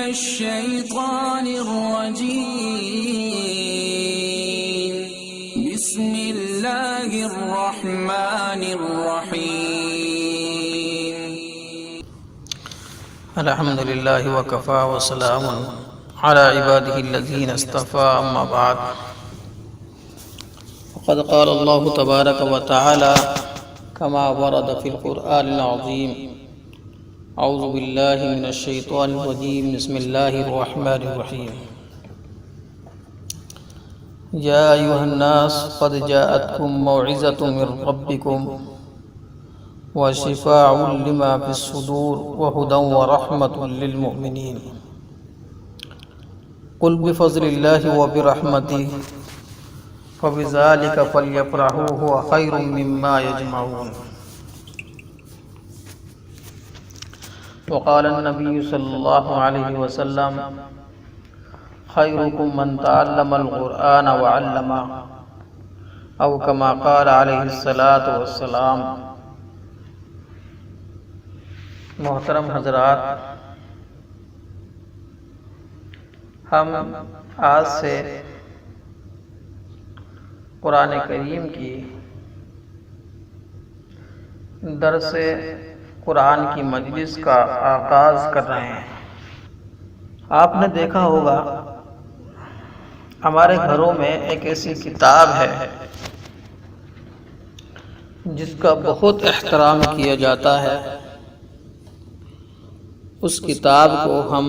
الشيطان الرجيم بسم الله الرحمن الرحيم الحمد لله وكفى وسلام على عباده الذين اصطفى أما بعد وقد قال الله تبارك وتعالى كما ورد في القرآن العظيم أعوذ بالله من الشيطان الرجيم بسم الله الرحمن الرحيم يا أيها الناس قد جاءتكم موعظة من ربكم وشفاء لما في الصدور وهدى ورحمة للمؤمنين قل بفضل الله وبرحمته فبذلك فليفرحوا هو خير مما يجمعون وقال النبي صلى الله عليه وسلم خيركم من تعلم القرآن وعلمه أو كما قال عليه الصلاة والسلام۔ محترم حضرات، ہم آج سے قرآن کریم کی درس قرآن کی مجلس کا آغاز کر رہے ہیں۔ آپ نے دیکھا ہوگا ہمارے گھروں میں ایک ایسی کتاب ہے جس کا بہت احترام کیا جاتا ہے۔ اس کتاب کو ہم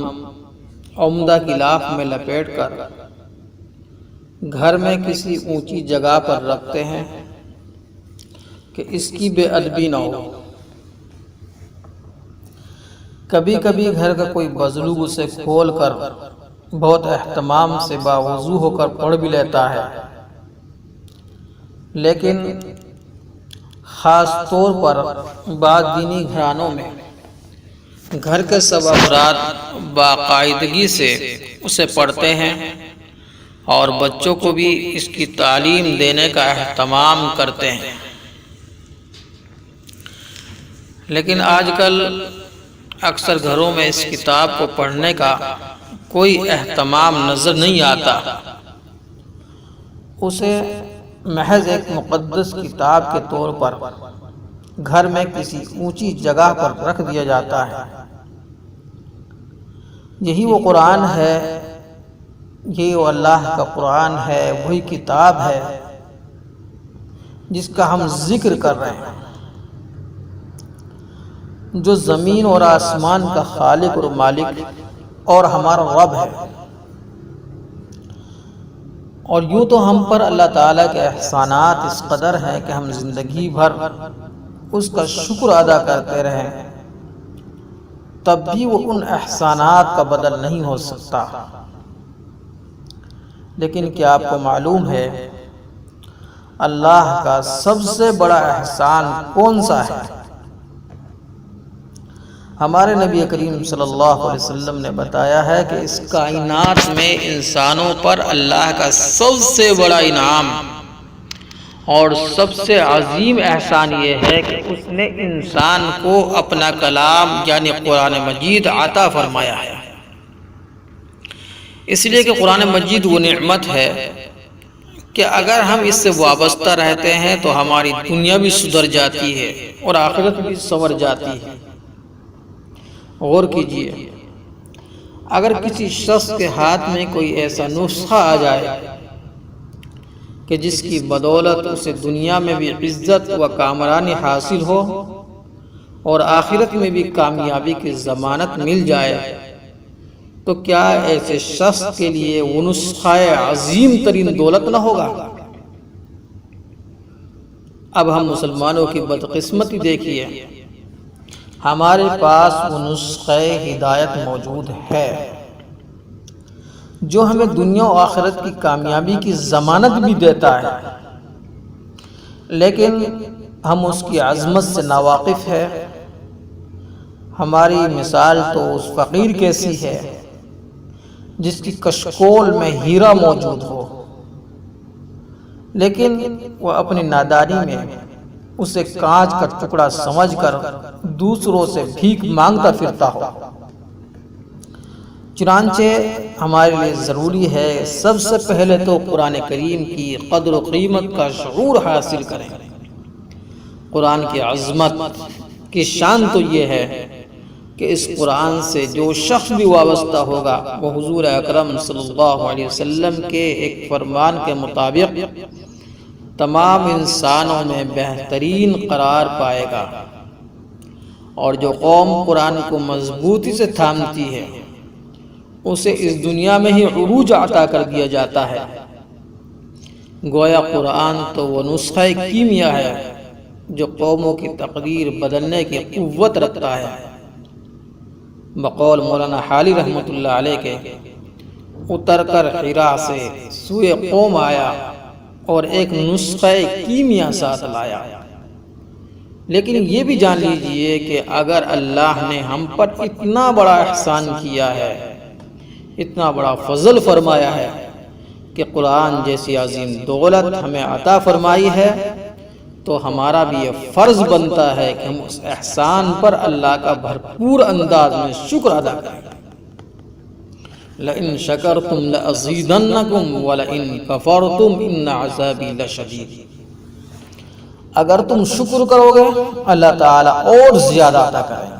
عمدہ غلاف میں لپیٹ کر گھر میں کسی اونچی جگہ پر رکھتے ہیں کہ اس کی بے ادبی نہ ہو۔ کبھی کبھی گھر کا کوئی بزرگ اسے کھول کر بہت اہتمام سے باوضو ہو کر پڑھ بھی لیتا ہے، لیکن خاص طور پر بعض دینی گھرانوں میں گھر کے سب افراد باقاعدگی سے اسے پڑھتے ہیں اور بچوں کو بھی اس کی تعلیم دینے کا اہتمام کرتے ہیں، لیکن آج کل اکثر گھروں میں اس کتاب کو پڑھنے کا کوئی اہتمام نظر نہیں آتا۔ اسے محض ایک مقدس کتاب کے طور پر گھر میں کسی اونچی جگہ پر رکھ دیا جاتا ہے۔ یہی وہ قرآن ہے، یہ وہ اللہ کا قرآن ہے، وہی کتاب ہے جس کا ہم ذکر کر رہے ہیں، جو زمین اور آسمان کا خالق اور مالک اور ہمارا رب ہے۔ اور یوں تو ہم پر اللہ تعالیٰ کے احسانات اس قدر ہیں کہ ہم زندگی بھر اس کا شکر ادا کرتے رہیں، تب بھی وہ ان احسانات کا بدل نہیں ہو سکتا۔ لیکن کیا آپ کو معلوم ہے اللہ کا سب سے بڑا احسان کون سا ہے؟ ہمارے نبی کریم صلی اللہ علیہ وسلم نے بتایا ہے کہ اس کائنات میں انسانوں پر اللہ کا سب سے بڑا انعام اور سب سے عظیم احسان یہ ہے کہ اس نے انسان کو اپنا کلام یعنی قرآن مجید عطا فرمایا ہے۔ اس لیے کہ قرآن مجید وہ نعمت ہے کہ اگر ہم اس سے وابستہ رہتے ہیں تو ہماری دنیا بھی سدھر جاتی ہے اور آخرت بھی سنور جاتی ہے۔ غور کیجئے، اگر کسی شخص کے ہاتھ میں کوئی ایسا نسخہ آ جائے کہ جس کی بدولت اسے دنیا میں بھی عزت و کامرانی حاصل ہو اور آخرت میں بھی کامیابی کی ضمانت مل جائے، تو کیا ایسے شخص کے لیے وہ نسخہ عظیم ترین دولت نہ ہوگا؟ اب ہم مسلمانوں کی بدقسمتی دیکھیے، ہمارے پاس وہ نسخہ ہدایت موجود ہے جو ہمیں دنیا و آخرت کی کامیابی کی ضمانت بھی دیتا ہے، لیکن ہم اس کی عظمت سے ناواقف ہیں۔ ہماری مثال تو اس فقیر کیسی ہے جس کی کشکول میں ہیرا موجود ہو، لیکن وہ اپنی نادانی میں اسے کانچ کا ٹکڑا سمجھ کر دوسروں سے بھیک مانگتا پھرتا ہو۔ چنانچہ ہمارے لیے ضروری ہے سب سے پہلے تو قرآن کریم کی قدر و قیمت کا شعور حاصل کریں۔ قرآن کی عظمت کی شان تو یہ ہے کہ اس قرآن سے جو شخص بھی وابستہ ہوگا وہ حضور اکرم صلی اللہ علیہ وسلم کے ایک فرمان کے مطابق تمام انسانوں میں بہترین قرار پائے گا، اور جو قوم قرآن کو مضبوطی سے تھامتی ہے اسے اس دنیا میں ہی عروج عطا کر دیا جاتا ہے۔ گویا قرآن تو وہ نسخہ کیمیا ہے جو قوموں کی تقریر بدلنے کی قوت رکھتا ہے۔ بقول مولانا حالی رحمۃ اللہ علیہ کے، اتر کر حرا سے سوئے قوم آیا اور ایک نسخہ کیمیا ساتھ لایا۔ لیکن یہ بھی جان لیجئے کہ اگر اللہ نے ہم پر اتنا بڑا احسان کیا ہے، اتنا بڑا فضل فرمایا ہے کہ قرآن جیسی عظیم دولت ہمیں عطا فرمائی ہے، تو ہمارا بھی یہ فرض بنتا ہے کہ ہم اس احسان پر اللہ کا بھرپور انداز میں شکر ادا کریں۔ لَإِن شَكَرْتُمْ لَأَزِيدَنَّكُمْ وَلَإِن كَفَرْتُمْ إِنَّ عَذَابِي لَشَدِيدٌ۔ اگر تم شکر کرو گے اللہ تعالیٰ اور زیادہ عطا کریں گے،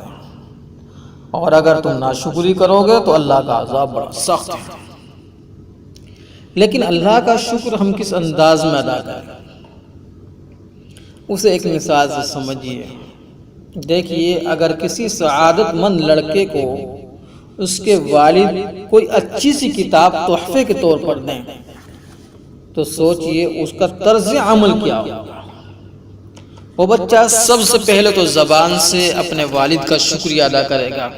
اور اگر تم ناشکری کرو گے تو اللہ کا عذاب بڑا سخت ہے۔ لیکن اللہ کا شکر ہم کس انداز میں ادا کریں، اسے ایک مثال سے سمجھیے۔ دیکھیے، اگر کسی سعادت مند لڑکے کو اس کے والد کوئی اچھی سی کتاب تحفے کے طور پر دیں تو سوچئے اس کا طرز عمل کیا ہوگا۔ وہ بچہ سب سے پہلے تو زبان سے اپنے والد کا شکریہ ادا کرے گا،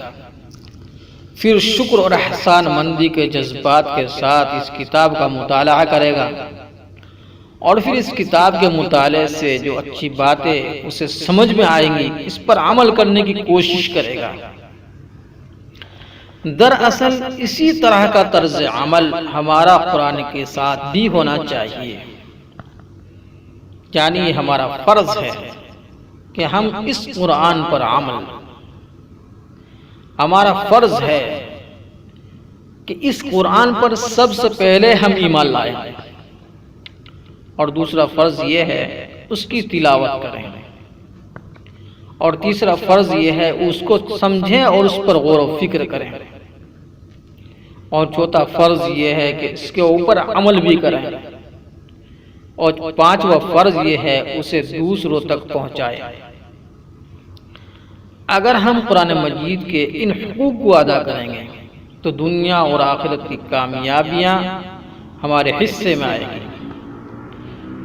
پھر شکر اور احسان مندی کے جذبات کے ساتھ اس کتاب کا مطالعہ کرے گا، اور پھر اس کتاب کے مطالعے سے جو اچھی باتیں اسے سمجھ میں آئیں گی اس پر عمل کرنے کی کوشش کرے گا۔ دراصل اسی طرح کا طرز عمل ہمارا قرآن کے ساتھ بھی ہونا چاہیے، یعنی ہمارا فرض ہے کہ ہم اس قرآن پر عمل، ہمارا فرض ہے کہ اس قرآن پر سب سے پہلے ہم ایمان لائیں، اور دوسرا فرض یہ ہے اس کی تلاوت کریں، اور تیسرا فرض یہ ہے اس کو سمجھیں اور اس پر غور و فکر کریں، اور چوتھا فرض یہ ہے کہ اس کے اوپر عمل بھی کریں، اور پانچواں فرض یہ ہے اسے دوسروں تک پہنچائیں۔ اگر ہم قرآن مجید کے ان حقوق کو ادا کریں گے تو دنیا اور آخرت کی کامیابیاں ہمارے حصے میں آئیں گی،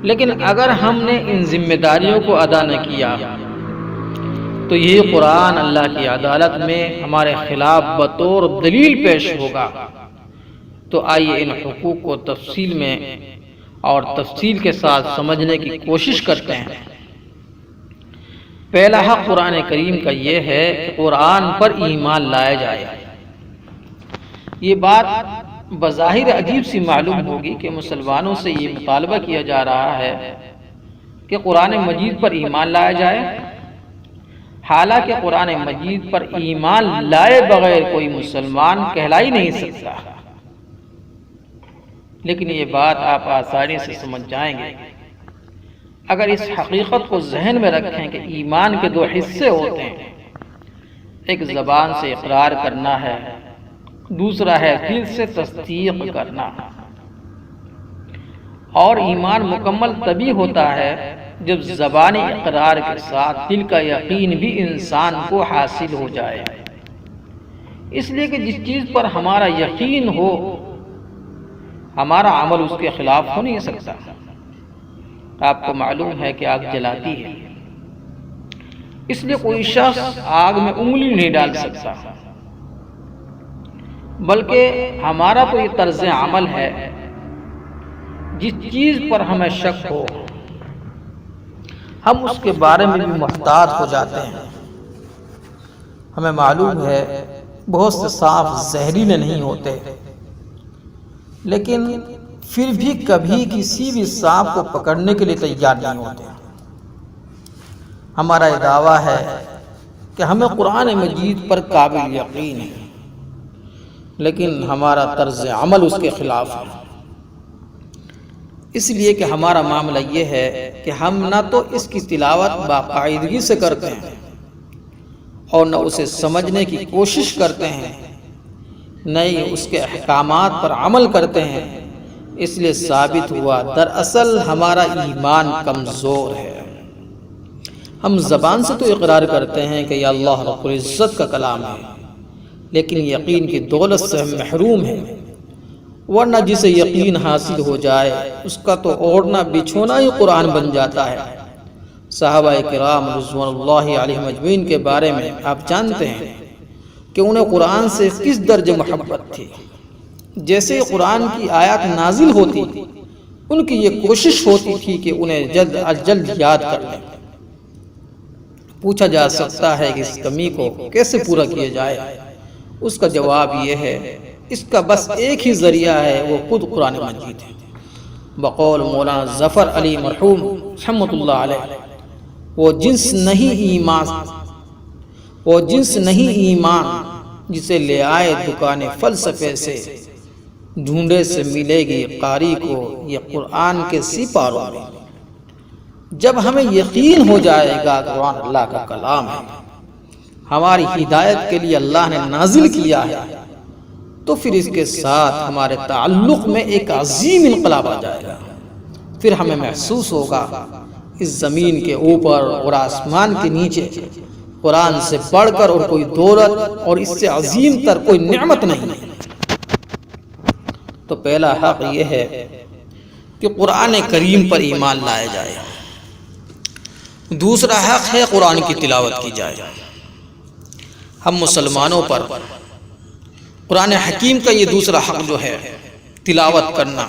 لیکن اگر ہم نے ان ذمہ داریوں کو ادا نہ کیا تو یہ قرآن اللہ کی عدالت میں ہمارے خلاف بطور دلیل پیش ہوگا۔ تو آئیے ان حقوق کو تفصیل میں اور تفصیل کے ساتھ سمجھنے کی کوشش کرتے ہیں۔ پہلا حق قرآن کریم کا یہ ہے کہ قرآن پر ایمان لایا جائے۔ یہ بات بظاہر عجیب سی معلوم ہوگی کہ مسلمانوں سے یہ مطالبہ کیا جا رہا ہے کہ قرآن مجید پر ایمان لایا جائے، حالانکہ قرآن مجید پر ایمان لائے بغیر کوئی مسلمان کہلا ہی نہیں سکتا۔ لیکن یہ بات آپ آسانی سے سمجھ جائیں گے اگر اس حقیقت کو ذہن میں رکھیں کہ ایمان کے دو حصے ہوتے ہیں، ایک زبان سے اقرار کرنا ہے، دوسرا ہے دل سے تصدیق کرنا۔ اور ایمان مکمل تبھی ہوتا ہے جب زبانی اقرار کے ساتھ دل کا یقین بھی انسان کو حاصل ہو جائے۔ اس لیے کہ جس چیز پر ہمارا یقین ہو ہمارا عمل اس کے خلاف ہو نہیں سکتا۔ آپ کو معلوم ہے کہ آگ جلاتی ہے، اس لیے کوئی شخص آگ میں انگلی نہیں ڈال سکتا، بلکہ ہمارا تو یہ طرز عمل ہے جس چیز پر ہمیں شک ہو ہم اس کے بارے میں بھی محتاط ہو جاتے ہیں۔ ہمیں معلوم ہے بہت سے سانپ زہریلے نہیں ہوتے، لیکن پھر بھی کبھی کسی بھی سانپ کو پکڑنے کے لیے تیار نہیں ہوتے۔ ہمارا یہ دعویٰ ہے کہ ہمیں قرآن مجید پر قابل یقین ہے، لیکن ہمارا طرز عمل اس کے خلاف ہے، اس لیے کہ ہمارا معاملہ یہ ہے کہ ہم نہ تو اس کی تلاوت باقاعدگی سے کرتے ہیں اور نہ اسے سمجھنے کی کوشش کرتے ہیں، نہ ہی اس کے احکامات پر عمل کرتے ہیں۔ اس لیے ثابت ہوا دراصل ہمارا ایمان کمزور ہے۔ ہم زبان سے تو اقرار کرتے ہیں کہ یہ اللہ رب العزت کا کلام ہے، لیکن یقین کی دولت سے ہم محروم ہیں، ورنہ جسے یقین حاصل ہو جائے اس کا تو اوڑھنا بچھونا ہی قرآن بن جاتا ہے۔ صحابہ کرام رضوان اللہ علیہم اجمعین کے بارے میں آپ جانتے ہیں کہ انہیں قرآن سے کس درجے محبت تھی۔ جیسے قرآن کی آیات نازل ہوتی ان کی یہ کوشش ہوتی تھی کہ انہیں جلد از جلد یاد کر لیں۔ پوچھا جا سکتا ہے کہ اس کمی کو کیسے پورا کیا جائے؟ اس کا جواب یہ ہے، اس کا بس ایک ہی ذریعہ ہے، وہ خود قرآن مجید ہے۔ بقول مولانا ظفر علی مرحوم رحمۃ اللہ علیہ، وہ جنس نہیں ایمان جسے لے آئے دکان فلسفے سے، ڈھونڈے سے ملے گی قاری کو یہ قرآن کے سپاروں میں۔ جب ہمیں یقین ہو جائے گا کہ قرآن اللہ کا کلام ہے، ہماری ہدایت کے لیے اللہ نے نازل کیا ہے، تو پھر اس کے ساتھ ہمارے تعلق میں ایک عظیم انقلاب آ جائے گا۔ پھر ہمیں محسوس ہوگا اس زمین کے اوپر اور آسمان کے نیچے قرآن سے بڑھ کر اور کوئی دولت اور اس سے عظیم تر کوئی نعمت نہیں ہے۔ تو پہلا حق یہ ہے کہ قرآن کریم پر ایمان لایا جائے۔ دوسرا حق ہے قرآن کی تلاوت کی جائے۔ ہم مسلمانوں پر قرآن حکیم کا یہ دوسرا حق جو ہے تلاوت کرنا،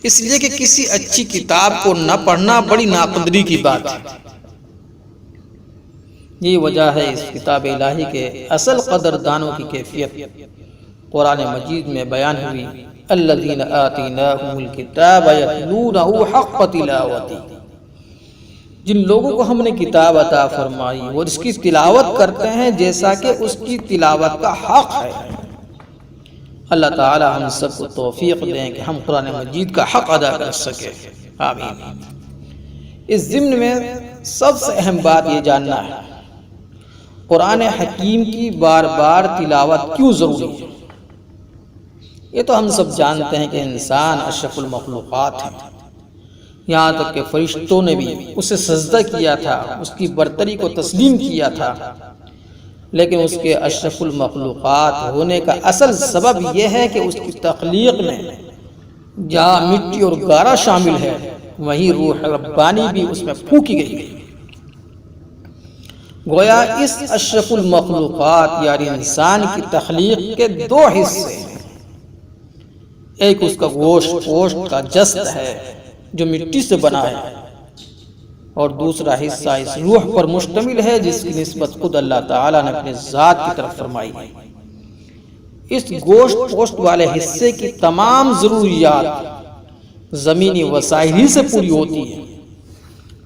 اس لیے کہ کسی اچھی کتاب کو نہ پڑھنا بڑی ناقدری کی بات ہے۔ یہ وجہ ہے اس کتاب الہی کے اصل قدردانوں کی کیفیت قرآن مجید میں بیان ہوئی۔ الذین آتیناہم الکتاب یتلونہ حق تلاوتہ، جن لوگوں کو ہم نے کتاب عطا فرمائی وہ اس کی تلاوت کرتے ہیں جیسا کہ اس کی تلاوت کا حق ہے۔ اللہ تعالی ہم سب کو توفیق دیں کہ ہم قرآن مجید کا حق ادا کر سکیں، آمین۔ اس ضمن میں سب سے اہم بات یہ جاننا ہے قرآن حکیم کی بار بار تلاوت کیوں ضروری ہے۔ یہ تو ہم سب جانتے ہیں کہ انسان اشرف المخلوقات ہے، یہاں تک کہ فرشتوں نے بھی اسے سجدہ کیا تھا، اس کی برتری کو تسلیم کیا تھا، لیکن اس کے اشرف المخلوقات ہونے کا اصل سبب یہ ہے کہ اس کی تخلیق میں جہاں مٹی اور گارا شامل ہے وہیں روح ربانی بھی اس میں پھونکی گئی ہے۔ گویا اس اشرف المخلوقات یعنی انسان کی تخلیق کے دو حصے ہیں، ایک اس کا گوشت پوشت کا جسد ہے جو مٹی سے بنا ہے، اور دوسرا حصہ اس روح پر مشتمل ہے جس کی نسبت خود اللہ تعالیٰ نے اپنے ذات کی طرف فرمائی ہے۔ اس گوشت پوشت والے حصے کی تمام ضروریات زمینی وسائل ہی سے پوری ہوتی ہیں۔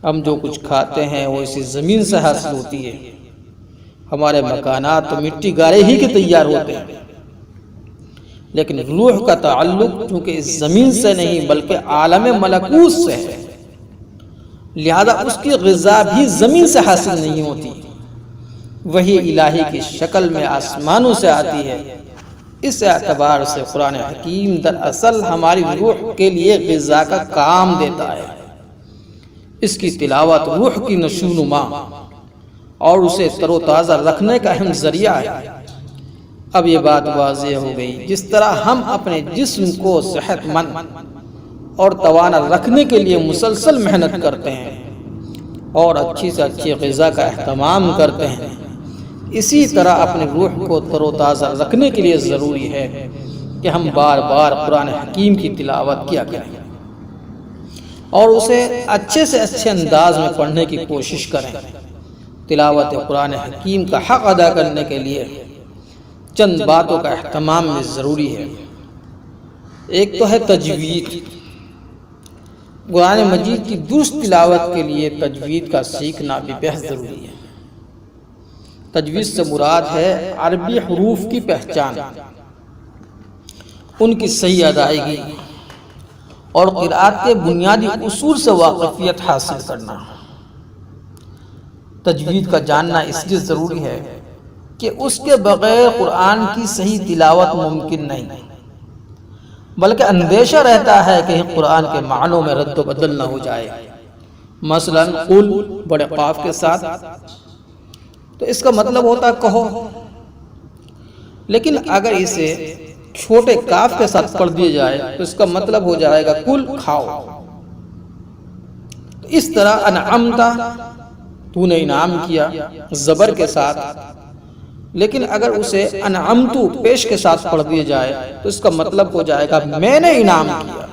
ہم جو کچھ کھاتے ہیں وہ اسی زمین سے حاصل ہوتی ہے، ہمارے مکانات تو مٹی گارے ہی کے تیار ہوتے ہیں، لیکن روح کا تعلق چونکہ اس زمین سے نہیں بلکہ عالم ملکوت سے ہے، لہذا اس کی غذا بھی زمین سے حاصل نہیں ہوتی، وہی الہی کی شکل میں آسمانوں سے آتی ہے۔ اس اعتبار سے قرآن حکیم دراصل ہماری روح کے لیے غذا کا کام دیتا ہے۔ اس کی تلاوت روح کی نشوونما اور اسے تر و تازہ رکھنے کا اہم ذریعہ ہے۔ اب یہ بات واضح ہو گئی، جس طرح ہم اپنے جسم کو صحت مند اور توانا رکھنے کے لیے مسلسل محنت کرتے ہیں اور اچھی سے اچھی غذا کا اہتمام کرتے ہیں، اسی طرح اپنی روح کو تر و تازہ رکھنے کے لیے ضروری ہے کہ ہم بار بار قرآن حکیم کی تلاوت کیا کریں اور اسے اچھے سے اچھے انداز میں پڑھنے کی کوشش کریں۔ تلاوت قرآن حکیم کا حق ادا کرنے کے لیے چند باتوں کا اہتمام میں ضروری ہے۔ ایک تو ہے تجوید۔ قرآن مجید کی درست تلاوت کے لیے تجوید کا سیکھنا بھی بہت ضروری ہے۔ تجوید سے مراد ہے عربی حروف کی پہچان، ان کی صحیح ادائیگی اور قرآت کے بنیادی اصول سے واقفیت حاصل کرنا۔ تجوید کا جاننا اس لیے ضروری ہے کہ اس کے بغیر قرآن کی صحیح تلاوت ممکن نہیں، بلکہ اندیشہ رہتا ہے کہ قرآن کے معنوں میں رد و بدل نہ ہو جائے۔ مثلا قل بڑے قاف کے ساتھ تو اس کا مطلب ہوتا ہے کہو، لیکن اگر اسے چھوٹے کاف کے ساتھ پڑھ دیا جائے تو اس کا مطلب ہو جائے گا کل کھاؤ۔ تو اس طرح انعمتا تو نے انعام کیا زبر کے ساتھ، لیکن اگر اسے انعمتو پیش کے ساتھ پڑھ دیا جائے تو اس کا مطلب ہو جائے گا میں نے انعام کیا۔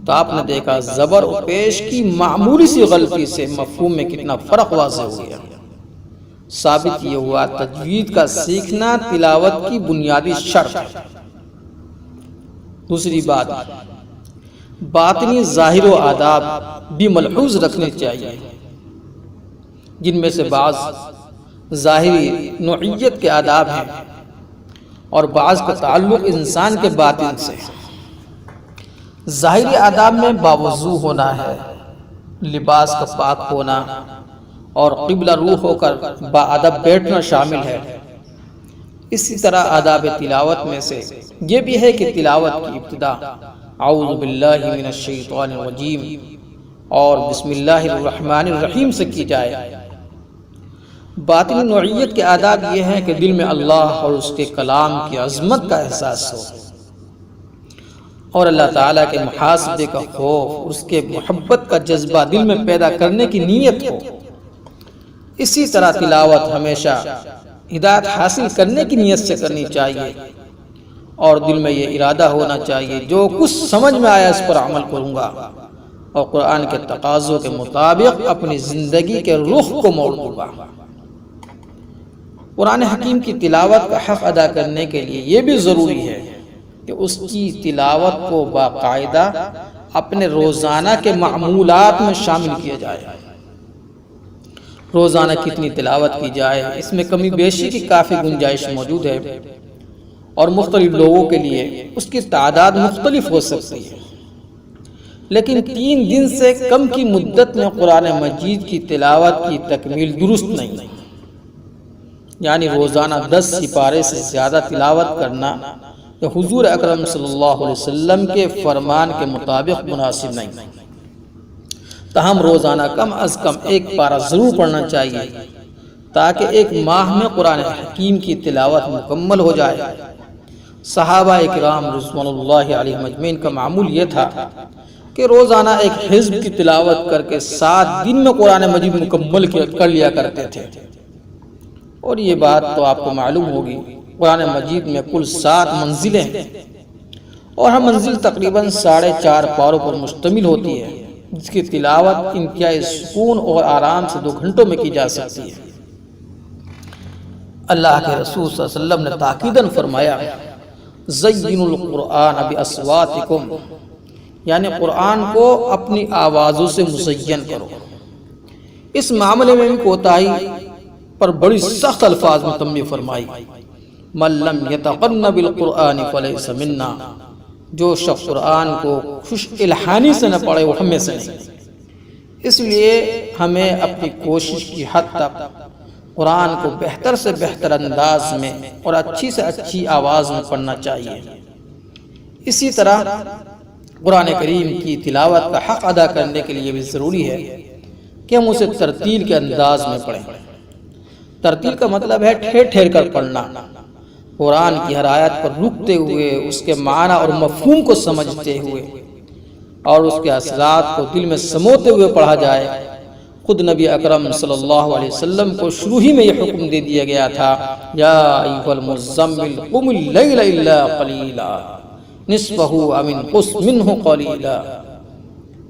تو آپ نے دیکھا زبر و پیش کی معمولی سی غلطی سے مفہوم میں کتنا فرق واضح ہو گیا۔ ثابت یہ ہوا تجوید کا سیکھنا تلاوت کی بنیادی شرط ہے۔ دوسری بات، باطنی ظاہر و آداب بھی ملحوظ رکھنے چاہیے، جن میں سے بعض ظاہری نوعیت کے آداب ہیں اور بعض کا تعلق انسان کے باطن سے۔ ظاہری آداب میں باوضو ہونا ہے، لباس کا پاک ہونا اور قبلہ روح ہو کر باادب بیٹھنا شامل ہے۔ اسی طرح آداب تلاوت میں سے یہ بھی ہے کہ تلاوت کی ابتدا اعوذ باللہ من الشیطان الرجیم اور بسم اللہ الرحمن الرحیم سے کی جائے۔ باطنی نوعیت کے آداب یہ ہیں کہ دل میں اللہ اور اس کے کلام کی عظمت کا احساس ہو اور اللہ تعالیٰ کے محاسبے کا خوف، اس کے محبت کا جذبہ دل میں پیدا کرنے کی نیت ہو۔ اسی طرح تلاوت ہمیشہ ہدایت حاصل کرنے کی نیت سے کرنی چاہیے اور دل میں یہ ارادہ ہونا چاہیے جو کچھ سمجھ میں آیا اس پر عمل کروں گا اور قرآن کے تقاضوں کے مطابق اپنی زندگی کے رخ کو موڑ دوں گا۔ قرآن حکیم کی تلاوت کا حق ادا کرنے کے لیے یہ بھی ضروری ہے کہ اس کی تلاوت کو باقاعدہ اپنے روزانہ کے معمولات میں شامل کیا جائے۔ روزانہ کتنی تلاوت کی جائے اس میں کمی بیشی کی کافی گنجائش موجود ہے اور مختلف لوگوں کے لیے اس کی تعداد مختلف ہو سکتی ہے، لیکن 3 دن سے کم کی مدت میں قرآن مجید کی تلاوت کی تکمیل درست نہیں، یعنی روزانہ 10 سپارے سے زیادہ تلاوت کرنا یہ حضور اکرم صلی اللہ علیہ وسلم کے فرمان کے مطابق مناسب نہیں۔ تاہم روزانہ کم از کم 1 پارہ ضرور پڑھنا چاہیے تاکہ 1 ماہ میں قرآن حکیم کی تلاوت مکمل ہو جائے۔ صحابہ کرام رضوان اللہ علیہم اجمعین کا معمول یہ تھا کہ روزانہ 1 حزب کی تلاوت کر کے 7 دن میں قرآن مجید مکمل کر لیا کرتے تھے۔ اور یہ بات تو آپ کو معلوم ہوگی، قرآن مجید میں کل 7 منزلیں ہیں اور ہر منزل تقریباً 4.5 پاروں پر مشتمل ہوتی ہے، جس کی تلاوت انتہائی سکون اور آرام سے 2 گھنٹوں میں کی جا سکتی ہے۔ اللہ کے رسول صلی اللہ علیہ وسلم نے تاکیداً فرمایا زینوا القرآن باصواتکم، یعنی قرآن کو اپنی آوازوں سے مزین کرو۔ اس معاملے میں بھی کوتاہی پر بڑی سخت الفاظ میں تنبیہ فرمائی، من لم یتقن بالقرآن فلیس منا، جو شخص قرآن کو خوش الحانی سے نہ پڑھے وہ ہمیں سے نہیں۔ اس لیے ہمیں اپنی کوشش کی حد تک قرآن کو بہتر سے بہتر انداز میں اور اچھی سے اچھی آواز میں پڑھنا چاہیے۔ اسی طرح قرآن کریم کی تلاوت کا حق ادا کرنے کے لیے بھی ضروری ہے کہ ہم اسے ترتیل کے انداز میں پڑھیں۔ ترتیل کا مطلب ہے ٹھہر ٹھہر کر پڑھنا، قرآن کی ہر آیت پر رکتے ہوئے اس کے معنی اور مفہوم کو سمجھتے ہوئے اور اس کے اثرات کو دل میں سموتے ہوئے پڑھا جائے۔ خود نبی اکرم صلی اللہ علیہ وسلم کو شروع ہی میں یہ حکم دے دیا گیا تھا، یا ایھا المزمل قم اللیل الا قلیلا نصفہ او انقص منہ قلیلا،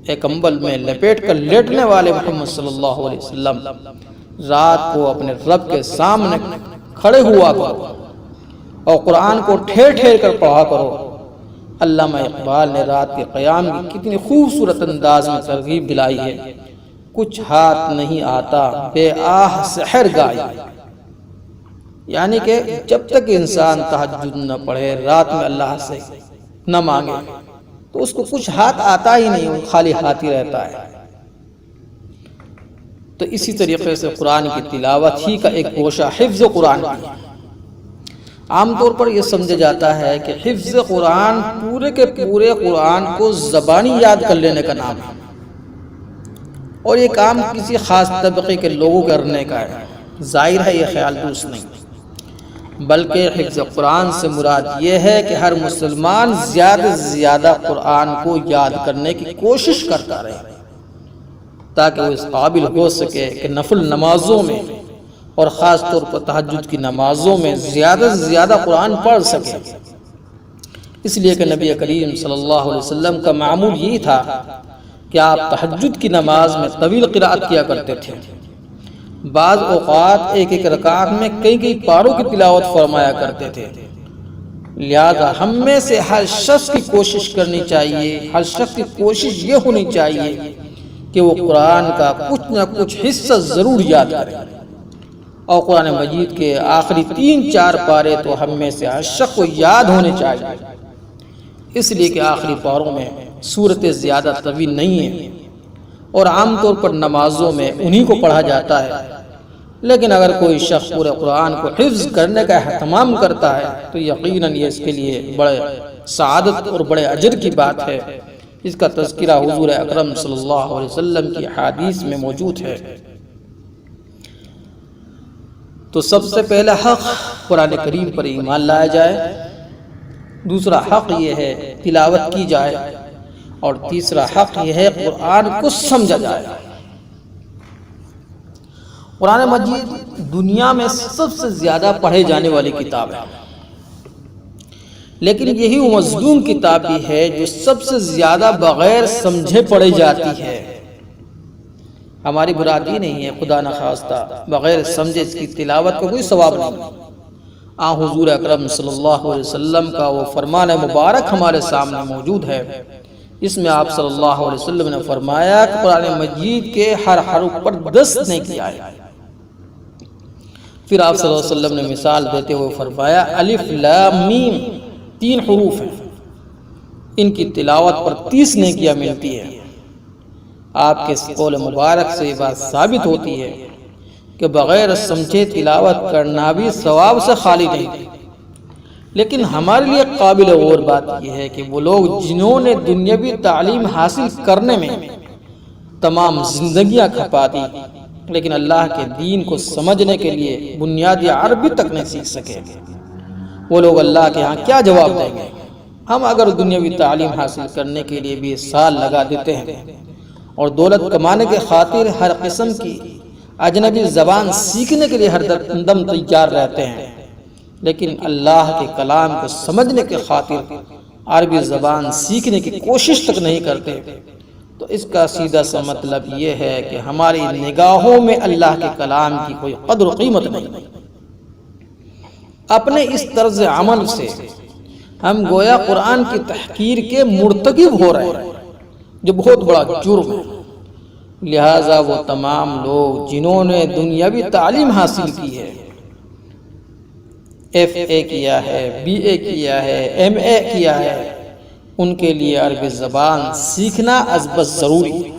اے کمبل میں لپیٹ کر لیٹنے والے محمد صلی اللہ علیہ وسلم، رات کو اپنے رب کے سامنے کھڑے ہوا کرو اور قرآن کو ٹھہر ٹھہر کر پڑھا کرو۔ علامہ اقبال نے رات کے قیام کی کتنی خوبصورت انداز میں ترغیب دلائی ہے، کچھ ہاتھ نہیں آتا بے آہ سحر گائی، یعنی کہ جب تک انسان تہجد نہ پڑھے، رات میں اللہ سے نہ مانگے، تو اس کو کچھ ہاتھ آتا ہی نہیں، وہ خالی ہاتھ ہی رہتا ہے۔ تو اسی طریقے سے قرآن کی تلاوت ہی کا ایک گوشہ حفظ قرآن کی ہے۔ عام طور پر یہ سمجھا جاتا ہے کہ حفظ قرآن پورے کے پورے قرآن کو زبانی یاد کر لینے کا نام ہے، اور یہ کام کسی خاص طبقے کے لوگوں کرنے کا ہے۔ ظاہر ہے یہ خیال درست نہیں، بلکہ حفظ قرآن سے مراد یہ ہے کہ ہر مسلمان زیادہ سے زیادہ قرآن کو یاد کرنے کی کوشش کرتا رہے، تاکہ وہ اس قابل ہو سکے کہ نفل نمازوں میں اور خاص طور پر تہجد کی نمازوں میں زیادہ سے زیادہ قرآن پڑھ سکے۔ اس لیے کہ نبی کریم صلی اللہ علیہ وسلم کا معمول یہی تھا کہ آپ تہجد کی نماز میں طویل قرأت کیا کرتے تھے، بعض اوقات ایک ایک رکعت میں کئی پاروں کی تلاوت فرمایا کرتے تھے۔ لہذا ہم میں سے ہر شخص کی کوشش کرنی چاہیے، ہر شخص کی کوشش یہ ہونی چاہیے کہ وہ قرآن کا کچھ نہ کچھ حصہ ضرور یاد کرے، اور قرآن مجید کے آخری 3-4 پارے تو ہم میں سے ہر شخص کو یاد ہونے چاہیے، اس لیے کہ آخری پاروں میں سورتیں زیادہ طویل نہیں ہیں، اور عام طور پر نمازوں میں انہی کو پڑھا جاتا ہے۔ لیکن اگر کوئی شخص پورے قرآن کو حفظ کرنے کا اہتمام کرتا ہے تو یقیناً یہ اس کے لیے بڑے سعادت اور بڑے اجر کی بات ہے۔ اس کا تذکرہ حضور اکرم صلی اللہ علیہ وسلم کی حدیث میں موجود ہے۔ تو سب سے پہلا حق قرآن کریم پر ایمان لایا جائے، دوسرا حق یہ ہے تلاوت کی جائے، اور تیسرا حق یہ ہے قرآن کو سمجھا جائے۔ قرآن مجید دنیا میں سب سے زیادہ پڑھے جانے والی کتاب ہے، لیکن یہی وہ مظلوم کتاب بھی ہے جو سب سے زیادہ بغیر سمجھے پڑھی جاتی ہے۔ ہماری برادری نہیں ہے، خدا نخواستہ بغیر سمجھے اس کی تلاوت کو کوئی ثواب نہیں۔ حضور اکرم صلی اللہ علیہ وسلم کا وہ فرمان مبارک ہمارے سامنے موجود ہے، اس میں آپ صلی اللہ علیہ وسلم نے فرمایا کہ قرآن مجید کے ہر حرف پر 10 نیکی آئے۔ پھر آپ صلی اللہ علیہ وسلم نے مثال دیتے ہوئے فرمایا الف لام میم 3 حروف ہیں، ان کی تلاوت پر 30 نیکیاں ملتی ہیں۔ آپ کے اس قول مبارک سے یہ بات ثابت ہوتی ہے کہ بغیر سمجھے تلاوت کرنا بھی ثواب سے خالی نہیں۔ لیکن ہمارے لیے قابل غور بات یہ ہے کہ وہ لوگ جنہوں نے دنیاوی تعلیم حاصل کرنے میں تمام زندگیاں کھپا دی، لیکن اللہ کے دین کو سمجھنے کے لیے بنیادی عربی تک نہیں سیکھ سکے، وہ لوگ اللہ کے ہاں کیا جواب دیں گے؟ ہم اگر دنیاوی تعلیم حاصل کرنے کے لیے 20 سال لگا دیتے ہیں اور دولت کمانے کے خاطر ہر قسم کی اجنبی زبان سیکھنے کے لیے ہر دم تیار رہتے ہیں، لیکن اللہ کے کلام کو سمجھنے کے خاطر عربی زبان سیکھنے کی کوشش تک نہیں کرتے، تو اس کا سیدھا سا مطلب یہ ہے کہ ہماری نگاہوں میں اللہ کے کلام کی کوئی قدر و قیمت نہیں۔ اپنے اس طرز عمل سے ہم گویا قرآن کی تحقیر کے مرتکب ہو رہے ہیں، جو بہت بڑا جرم ہے۔ لہٰذا وہ تمام لوگ جنہوں نے دنیاوی تعلیم حاصل کی ہے، FA کیا ہے، BA کیا ہے، MA کیا ہے، ان کے لیے عربی زبان سیکھنا ازبز ضروری ہے۔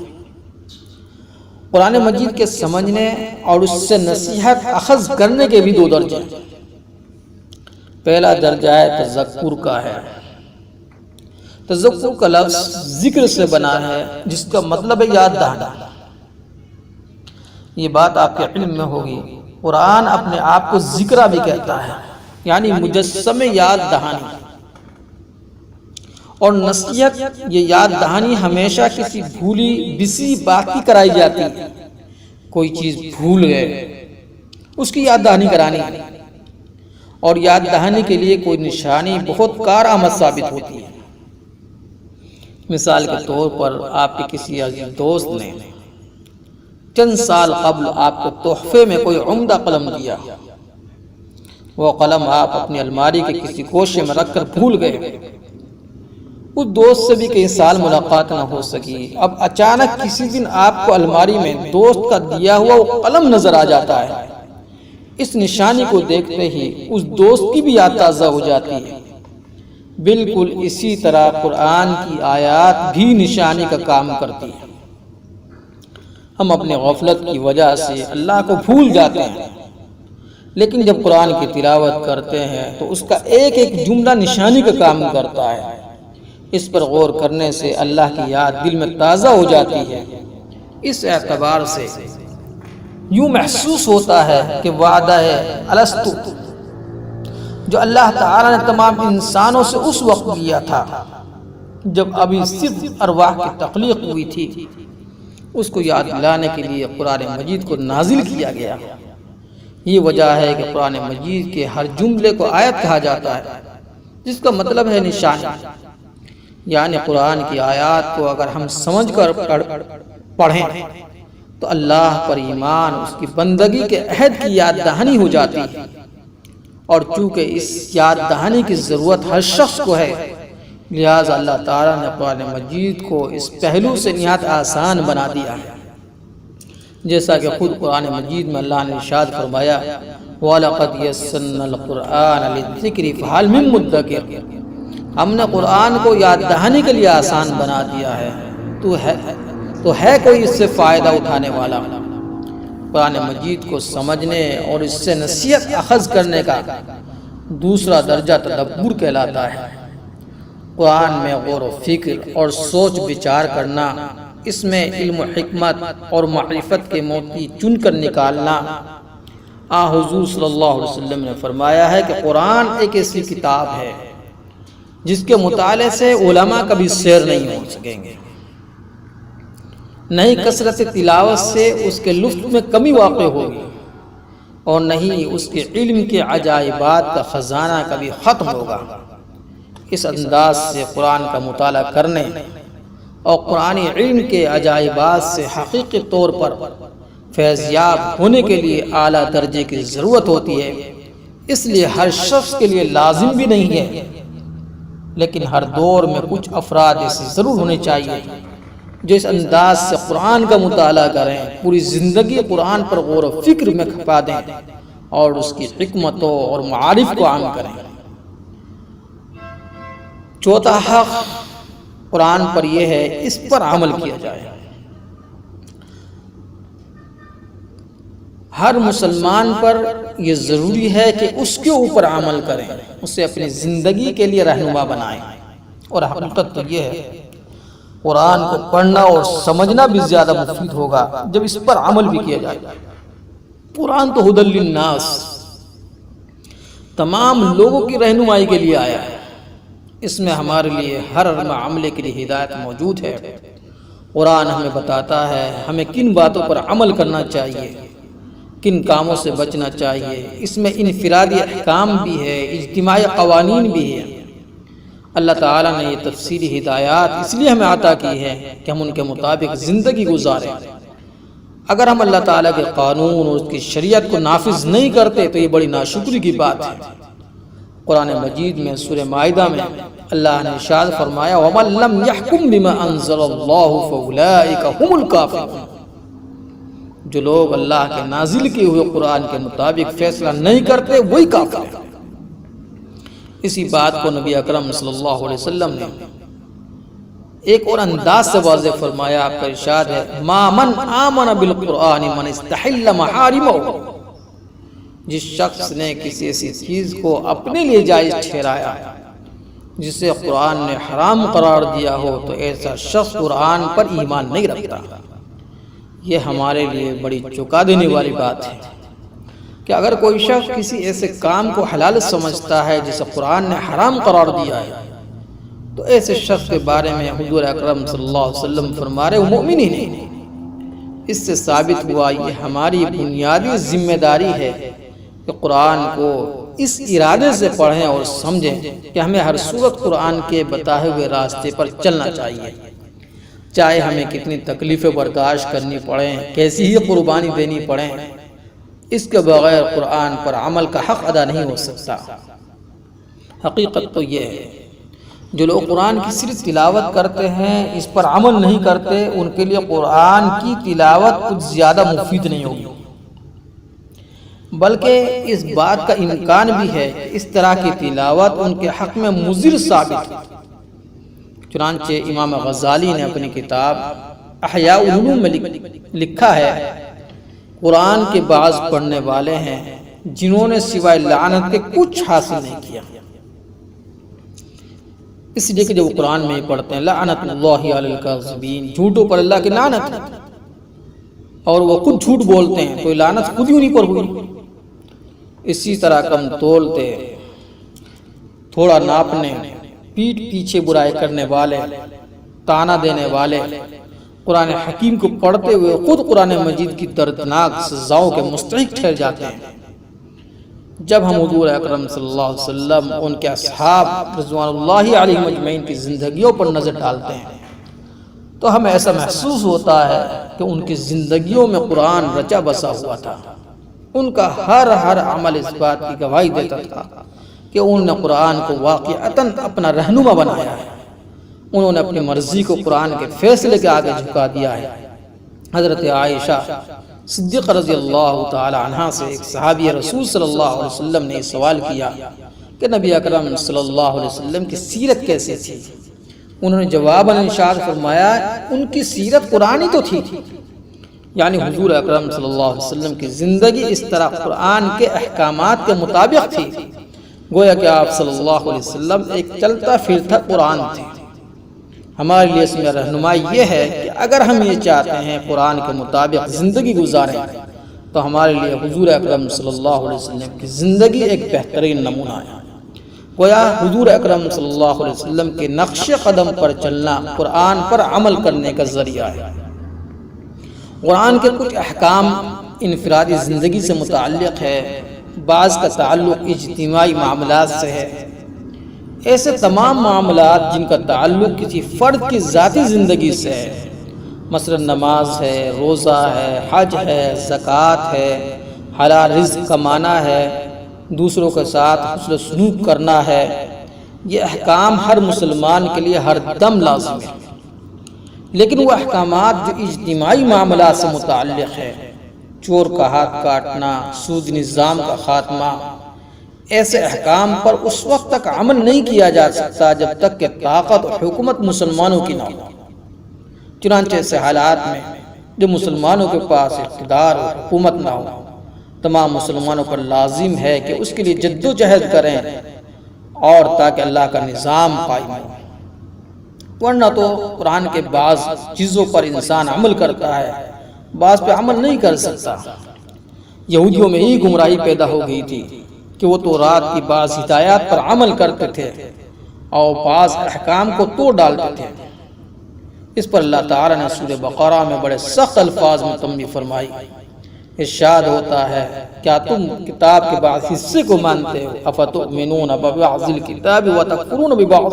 قرآن مجید کے سمجھنے اور اس سے نصیحت اخذ کرنے کے بھی 2 درجے ہیں۔ پہلا درجہ ہے تذکر کا ہے۔ تذکر کا لفظ ذکر سے بنا ہے، جس کا مطلب ہے یاد دہانی۔ یہ بات آپ کے علم میں ہوگی، قرآن اپنے آپ کو ذکرہ بھی کہتا ہے، یعنی مجسم یاد دہانی۔ اور نصیحت، یہ یاد دہانی ہمیشہ کسی بھولی بسی بات کی کرائی جاتی ہے۔ کوئی چیز بھول گئے، اس کی یاد دہانی کرانی، اور یاد دہانی کے لیے کوئی نشانی بہت کارآمد ثابت ہوتی ہے۔ مثال کے طور پر آپ کے کسی عزیز دوست نے چند سال قبل آپ کو تحفے میں کوئی عمدہ قلم دیا، وہ قلم آپ اپنی الماری کے کسی گوشے میں رکھ کر بھول گئے، اس دوست سے بھی کئی سال ملاقات نہ ہو سکی، اب اچانک کسی دن آپ کو الماری میں دوست کا دیا ہوا وہ قلم نظر آ جاتا ہے۔ اس نشانی کو دیکھتے ہی اس دوست کی بھی یاد تازہ ہو جاتی ہے۔ بالکل اسی طرح قرآن کی آیات بھی نشانی کا کام کرتی ہے۔ ہم اپنے غفلت کی وجہ سے اللہ کو بھول جاتے ہیں، لیکن جب قرآن کی تلاوت کرتے ہیں تو اس کا ایک ایک جملہ نشانی کا کام کرتا ہے۔ اس پر غور کرنے سے اللہ کی یاد دل میں تازہ ہو جاتی ہے۔ اس اعتبار سے یوں محسوس ہوتا ہے کہ وعدہ ہے الستو جو اللہ تعالیٰ نے تمام انسانوں سے اس وقت لیا تھا جب ابھی صرف ارواح کی تخلیق ہوئی تھی، اس کو یاد دلانے کے لیے قرآن مجید کو نازل کیا گیا۔ یہ وجہ ہے کہ قرآن مجید کے ہر جملے کو آیت کہا جاتا ہے، جس کا مطلب ہے نشانی۔ یعنی قرآن کی آیات کو اگر ہم سمجھ کر پڑھیں تو اللہ پر ایمان، اس کی بندگی کے عہد کی یاد دہانی ہو جاتی ہے، اور چونکہ اس یاد دہانی کی ضرورت ہر شخص کو ہے، لہٰذا اللہ تعالیٰ نے قرآن مجید کو اس پہلو سے نہایت آسان بنا دیا ہے۔ جیسا کہ خود قرآن مجید میں اللہ نے ارشاد فرمایا وَلَقَدْ يَسَّرْنَا الْقُرْآنَ لِلذِّكْرِ فَهَلْ مِن مُدَّكِرٍ، ہم نے قرآن کو یاد دہانی کے لیے آسان بنا دیا ہے، تو ہے کوئی اس سے فائدہ اٹھانے والا۔ قرآن مجید کو سمجھنے اور اس سے نصیحت اخذ کرنے کا دوسرا درجہ تدبر کہلاتا ہے۔ قرآن میں غور و فکر اور سوچ بچار کرنا، اس میں علم و حکمت اور معرفت کے موتی چن کر نکالنا۔ حضور صلی اللہ علیہ وسلم نے فرمایا ہے کہ قرآن ایک ایسی کتاب ہے جس کے مطالعے سے علماء کبھی سیر نہیں ہو سکیں گے، نہیں کثرت تلاوت سے اس کے لطف میں کمی واقع ہوگی، اور نہیں اس کے علم کے عجائبات کا خزانہ کبھی ختم ہوگا۔ اس انداز سے قرآن کا مطالعہ کرنے اور قرآنی علم کے عجائبات سے حقیقی طور پر فیضیاب ہونے کے لیے اعلیٰ درجے کی ضرورت ہوتی ہے۔ اس لیے ہر شخص کے لیے لازم بھی نہیں ہے، لیکن ہر دور میں کچھ افراد ایسے ضرور ہونے چاہیے جو اس انداز سے قرآن کا مطالعہ کریں، پوری زندگی قرآن پر غور و فکر میں کھپا دیں اور اس کی حکمتوں اور معارف کو عام کریں۔ چوتھا حق قرآن پر یہ ہے اس پر عمل کیا جائے۔ ہر مسلمان پر یہ ضروری ہے کہ اس کے اوپر عمل کریں، اسے اپنی زندگی کے لیے رہنما بنائیں۔ اور حقیقت تو یہ ہے قرآن کو پڑھنا اور سمجھنا بھی زیادہ مفید ہوگا جب اس پر عمل بھی کیا جائے۔ قرآن تو ہدی للناس، تمام لوگوں کی رہنمائی کے لیے آیا ہے۔ اس میں ہمارے لیے ہر عملے کے لیے ہدایت موجود ہے۔ قرآن ہمیں بتاتا ہے ہمیں کن باتوں پر عمل کرنا چاہیے، کن کاموں سے بچنا چاہیے۔ اس میں انفرادی احکام بھی ہے، اجتماعی قوانین بھی ہے۔ اللہ تعالیٰ نے یہ تفصیلی ہدایات اس لیے ہمیں عطا کی ہے کہ ہم ان کے مطابق زندگی گزاریں۔ اگر ہم اللہ تعالیٰ کے قانون اور اس کی شریعت کو نافذ نہیں کرتے تو یہ بڑی ناشکری کی بات ہے۔ قرآن مجید میں سورہ مائدہ میں اللہ نے ارشاد فرمایا وَمَن لَّمْ يَحْكُم بِمَا أَنزَلَ اللَّهُ فَأُولَٰئِكَ هُمُ الْكَافِرُونَ، جو لوگ اللہ کے نازل کیے ہوئے قرآن کے مطابق فیصلہ نہیں کرتے وہی کافر ہیں۔ اسی بات کو نبی اکرم صلی اللہ علیہ وسلم نے ایک اور انداز سے واضح فرمایا۔ آپ کا ارشاد ہے مَا مَنْ آمَنَ بِالْقُرْآنِ مَنْ اسْتَحِلَّ مَحَارِمَهُ، جس شخص نے کسی ایسی چیز کو اپنے لیے جائز ٹھہرایا جسے قرآن نے حرام قرار دیا ہو تو ایسا شخص قرآن پر ایمان نہیں رکھتا۔ یہ ہمارے لیے بڑی چونکا دینے والی بات ہے کہ اگر کوئی شخص کسی ایسے کام کو حلال سمجھتا ہے جسے قرآن نے حرام قرار دیا ہے تو ایسے شخص کے بارے میں حضور اکرم صلی اللہ علیہ وسلم فرما رہے وہ مومن ہی نہیں۔ اس سے ثابت ہوا یہ ہماری بنیادی ذمہ داری ہے کہ قرآن کو اس ارادے سے پڑھیں اور سمجھیں کہ ہمیں ہر صورت قرآن کے بتائے ہوئے راستے پر چلنا چاہیے، چاہے ہمیں کتنی تکلیفیں برداشت کرنی پڑیں، کیسی ہی قربانی دینی پڑیں، اس کے بغیر قرآن پر عمل کا حق ادا نہیں ہو سکتا۔ حقیقت تو یہ ہے جو لوگ قرآن کی صرف تلاوت کرتے ہیں، اس پر عمل نہیں کرتے، ان کے لیے قرآن کی تلاوت کچھ زیادہ مفید نہیں ہوگی، بلکہ اس بات کا امکان بھی ہے کہ اس طرح کی تلاوت ان کے حق میں مضر ثابت ہے۔ چنانچہ امام غزالی نے اپنی کتاب احیاء العلوم میں لکھا ہے، قرآن کے بعض پڑھنے والے ہیں جنہوں نے سوائے لعنت کے کچھ حاصل نہیں کیا، اس لیے کہ جب وہ قرآن میں پڑھتے ہیں لعنت اللہ علی الکاذبین، جھوٹوں پر اللہ کی لعنت ہے، اور وہ خود جھوٹ بولتے ہیں تو لعنت خود ہی انہیں پر ہوئی۔ اسی طرح کم تولتے، تھوڑا ناپنے، پیٹ پیچھے برائی کرنے والے، تانا دینے والے، قرآن حکیم کو پڑھتے ہوئے خود قرآن مجید کی دردناک سزاؤں کے مستحق ٹھہر جاتے ہیں۔ جب ہم حضور اکرم صلی اللہ علیہ وسلم، ان کے اصحاب رضوان اللہ علیہم اجمعین کی زندگیوں پر نظر ڈالتے ہیں تو ہمیں ایسا محسوس ہوتا ہے کہ ان کی زندگیوں میں قرآن رچا بسا ہوا تھا۔ ان کا ہر عمل اس بات کی گواہی دیتا تھا کہ انہوں نے قرآن کو واقعتاً اپنا رہنما بنایا ہے، انہوں نے اپنی مرضی کو قرآن کے فیصلے کے آگے جھکا دیا ہے۔ حضرت عائشہ صدیقہ رضی اللہ تعالی عنہ سے ایک صحابی رسول صلی اللہ علیہ وسلم نے سوال کیا کہ نبی اکرم صلی اللہ علیہ وسلم کی سیرت کیسی تھی؟ انہوں نے جواباً ارشاد فرمایا ان کی سیرت قرآنی تو تھی، یعنی حضور اکرم صلی اللہ علیہ وسلم کی زندگی اس طرح قرآن کے احکامات کے مطابق تھی، گویا کہ آپ صلی اللہ علیہ وسلم ایک چلتا پھرتا قرآن تھے۔ ہمارے لیے اس میں رہنمائی یہ ہے کہ اگر ہم یہ چاہتے ہیں قرآن کے مطابق زندگی گزاریں تو ہمارے لیے حضور اکرم صلی اللہ علیہ وسلم کی زندگی ایک بہترین نمونہ ہے۔ گویا حضور اکرم صلی اللہ علیہ وسلم کے نقش قدم پر چلنا قرآن پر عمل کرنے کا ذریعہ ہے۔ قرآن کے کچھ احکام انفرادی زندگی سے متعلق ہے، بعض کا تعلق اجتماعی معاملات سے ہے۔ ایسے تمام معاملات جن کا تعلق کسی فرد کی ذاتی زندگی سے ہے، مثلا نماز ہے، روزہ ہے، حج ہے، زکوٰۃ ہے، حلال رزق کمانا ہے، دوسروں کے ساتھ حسن سلوک کرنا ہے، یہ احکام ہر مسلمان کے لیے ہر دم لازم ہے۔ لیکن وہ احکامات جو اجتماعی معاملات سے متعلق ہے، چور کا ہاتھ کاٹنا، سود نظام کا خاتمہ، ایسے احکام پر اس وقت تک عمل نہیں کیا جا سکتا جب تک کہ طاقت اور حکومت مسلمانوں کی نہ ہو۔ چنانچہ ایسے حالات میں جو مسلمانوں کے پاس اقتدار اور حکومت نہ ہو، تمام مسلمانوں پر لازم ہے کہ اس کے لیے جد و جہد کریں اور تاکہ اللہ کا نظام قائم ہو، ورنہ تو قرآن کے بعض چیزوں پر انسان عمل کرتا ہے، بعض پہ عمل نہیں کر سکتا۔ یہودیوں میں ہی گمراہی پیدا ہو گئی تھی کہ وہ تورات کی بعض ہدایات پر عمل کرتے تھے اور بعض احکام کو توڑ ڈالتے تھے۔ اس پر اللہ تعالیٰ نے سورہ بقرہ میں بڑے سخت الفاظ میں تنبیہ فرمائی۔ ارشاد ہوتا ہے کیا تم کتاب کے بعض حصے کو مانتے ہو، افتؤمنون ببعض الکتاب وتکفرون ببعض،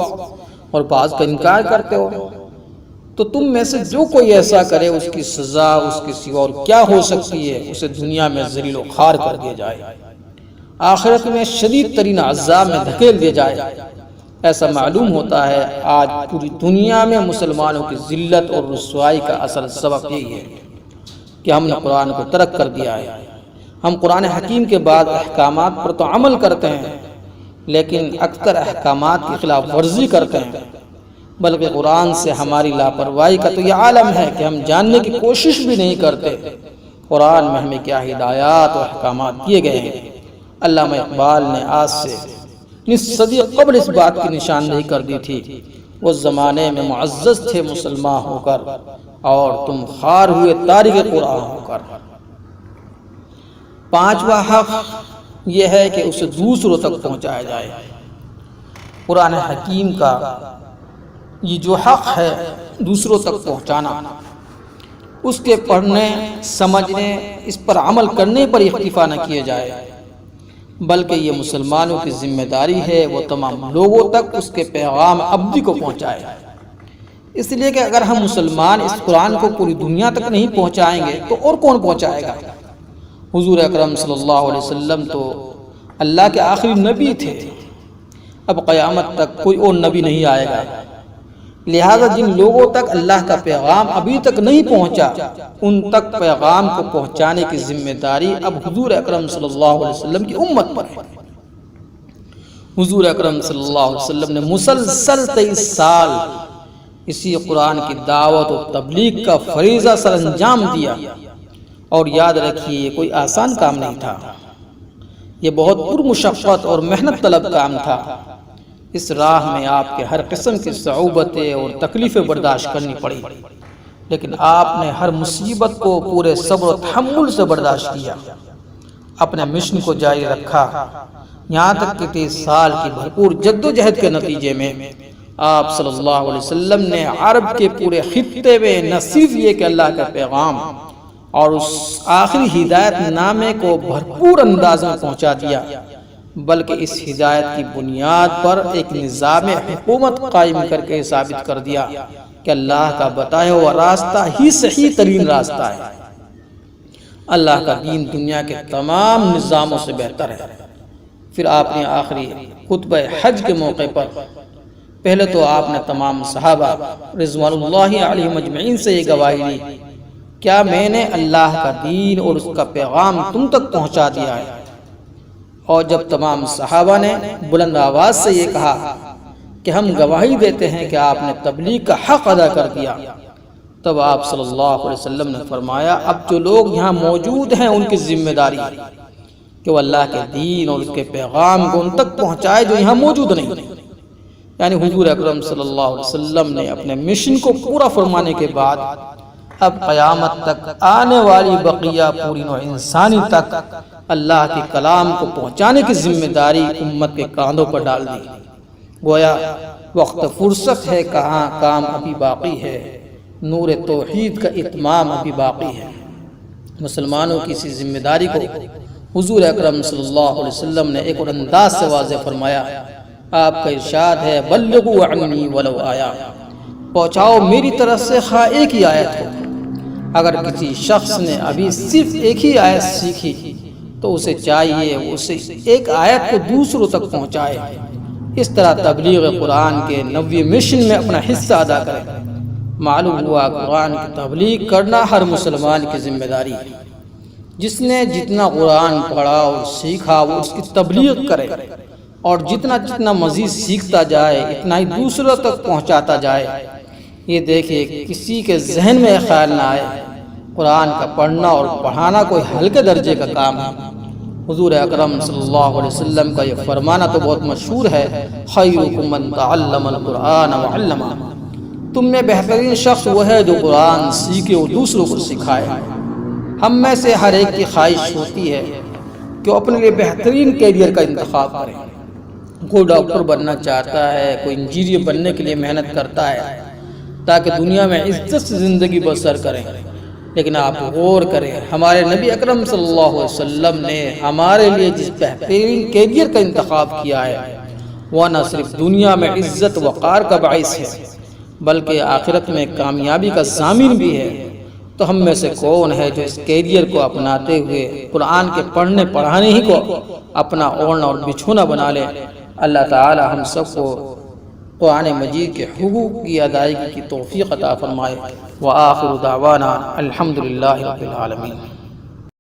اور بعض کا انکار کرتے ہو، تو تم میں سے جو کوئی ایسا کرے اس کی سزا اس کے سوا اور کیا ہو سکتی ہے، اسے دنیا میں ذلیل و خوار کر دیا جائے، آخرت میں شدید ترین عذاب میں دھکیل دیا جائے۔ ایسا معلوم ہوتا ہے آج پوری دنیا میں مسلمانوں کی ذلت اور رسوائی کا اصل سبب یہی ہے کہ ہم نے قرآن کو ترک کر دیا ہے۔ ہم قرآن حکیم کے بعد احکامات پر تو عمل کرتے ہیں، لیکن اکثر احکامات کی خلاف ورزی کرتے ہیں، بلکہ قرآن سے ہماری لاپرواہی کا تو یہ عالم ہے کہ ہم جاننے کی کوشش بھی نہیں کرتے قرآن میں ہمیں کیا ہدایات اور احکامات دیے گئے ہیں۔ علامہ اقبال نے آج سے نصف صدی قبل اس بات کی نشاندہی کر دی تھی، وہ زمانے میں معزز تھے مسلمان ہو کر اور تم خوار ہوئے تارک قرآن ہو کر۔ پانچواں حق یہ ہے کہ اسے دوسروں تک پہنچایا جائے۔ قرآن حکیم کا یہ جو حق ہے دوسروں تک پہنچانا، اس کے پڑھنے، سمجھنے، اس پر عمل کرنے پر اکتفا نہ کیا جائے، بلکہ یہ مسلمانوں کی ذمہ داری ہے وہ تمام لوگوں تک اس کے پیغام ابدی کو پہنچائے۔ اس لیے کہ اگر ہم مسلمان اس قرآن کو پوری دنیا تک نہیں پہنچائیں گے تو اور کون پہنچائے گا؟ حضور اکرم صلی اللہ علیہ وسلم تو اللہ کے آخری نبی تھے، اب قیامت تک کوئی اور نبی نہیں آئے گا، لہذا جن لوگوں تک اللہ کا پیغام ابھی تک نہیں پہنچا ان تک پیغام کو پہنچانے کی ذمہ داری اب حضور اکرم صلی اللہ علیہ وسلم کی امت پر ہے۔ حضور اکرم صلی اللہ علیہ وسلم نے مسلسل 23 سال اسی قرآن کی دعوت و تبلیغ کا فریضہ سر انجام دیا، اور یاد رکھیے یہ کوئی آسان کام نہیں تھا، یہ بہت پرمشقت اور محنت طلب کام تھا۔ اس راہ میں آپ کے ہر قسم کی صعوبتیں اور تکلیفیں برداشت کرنی پڑی، لیکن آپ نے ہر مصیبت کو پورے صبر و تحمل سے برداشت کیا، اپنے مشن کو جاری رکھا، یہاں تک کہ 23 سال کی بھرپور جد و جہد کے نتیجے میں آپ صلی اللہ علیہ وسلم نے عرب کے پورے خطے میں نہ صرف یہ کہ اللہ کا پیغام اور اس آخری ہدایت نامے کو بھرپور انداز میں پہنچا دیا، بلکہ اس ہدایت کی بنیاد پر ایک نظام حکومت قائم کر کے ثابت کر دیا کہ اللہ کا بتایا ہوا راستہ ہی صحیح ترین راستہ ہے، اللہ کا دین دنیا کے تمام نظاموں سے بہتر ہے۔ پھر آپ نے آخری خطبہ حج کے موقع پر پہلے تو آپ نے تمام صحابہ رضوان اللہ علیہم اجمعین سے یہ گواہی دی، کیا میں نے اللہ کا دین اور اس کا پیغام تم تک پہنچا دیا ہے؟ اور جب تمام صحابہ نے بلند آواز سے یہ کہا کہ ہم گواہی دیتے ہیں کہ آپ نے تبلیغ کا حق ادا کر دیا، تب آپ صلی اللہ علیہ وسلم نے فرمایا اب جو لوگ یہاں موجود ہیں ان کی ذمہ داری کہ وہ اللہ کے دین اور اس کے پیغام کو ان تک پہنچائے جو یہاں موجود نہیں۔ یعنی حضور اکرم صلی اللہ علیہ وسلم نے اپنے مشن کو پورا فرمانے کے بعد اب قیامت تک آنے والی بقیہ پوری نوع انسانی تک اللہ کے کلام کو پہنچانے کی ذمہ داری امت کے کاندھوں پر ڈال دی۔ گویا وقت فرصت ہے، کہاں کام ابھی باقی ہے، نور توحید کا اتمام ابھی باقی ہے۔ مسلمانوں کی اسی ذمہ داری کو حضور اکرم صلی اللہ علیہ وسلم نے ایک اور انداز سے واضح فرمایا۔ آپ کا ارشاد ہے بلغوا عنی ولو آیا، پہنچاؤ میری طرف سے خواہ ایک ہی آیت ہو۔ اگر کسی شخص نے ابھی صرف ایک ہی آیت سیکھی تو اسے چاہیے اسے ایک آیت کو دوسروں تک پہنچائے، اس طرح تبلیغ قرآن کے نویں مشن میں اپنا حصہ ادا کرے۔ معلوم ہوا قرآن کی تبلیغ کرنا ہر مسلمان کی ذمہ داری ہے۔ جس نے جتنا قرآن پڑھا اور سیکھا وہ اس کی تبلیغ کرے، اور جتنا جتنا مزید سیکھتا جائے اتنا ہی دوسروں تک پہنچاتا جائے۔ یہ دیکھیے کسی کے ذہن میں خیال نہ آئے قرآن کا پڑھنا اور پڑھانا کوئی ہلکے درجے کا کام ہے۔ حضور اکرم صلی اللہ علیہ وسلم کا یہ فرمانا تو بہت مشہور ہے، خیرکم من تعلم القرآن وعلمہ، تم میں بہترین شخص وہ ہے جو قرآن سیکھے اور دوسروں کو سکھائے۔ ہم میں سے ہر ایک کی خواہش ہوتی ہے کہ وہ اپنے لیے بہترین کیریئر کا انتخاب کرے۔ کوئی ڈاکٹر بننا چاہتا ہے، کوئی انجینئر بننے کے لیے محنت کرتا ہے تاکہ دنیا میں عزت سے زندگی بسر کریں، لیکن آپ غور کریں ہمارے نبی اکرم صلی اللہ علیہ وسلم نے ہمارے لیے جس بہترین کیریئر کا انتخاب کیا ہے وہ نہ صرف دنیا میں عزت وقار کا باعث ہے بلکہ آخرت میں کامیابی کا ضامن بھی ہے۔ تو ہم میں سے کون ہے جو اس کیریئر کو اپناتے ہوئے قرآن کے پڑھنے پڑھانے ہی کو اپنا اوڑھنا اور بچھونا بنا لے؟ اللہ تعالی ہم سب کو قرآن مجید کے حقوق کی ادائیگی کی توفیق عطا فرمائے۔ وآخر دعوانا الحمدللہ رب العالمین۔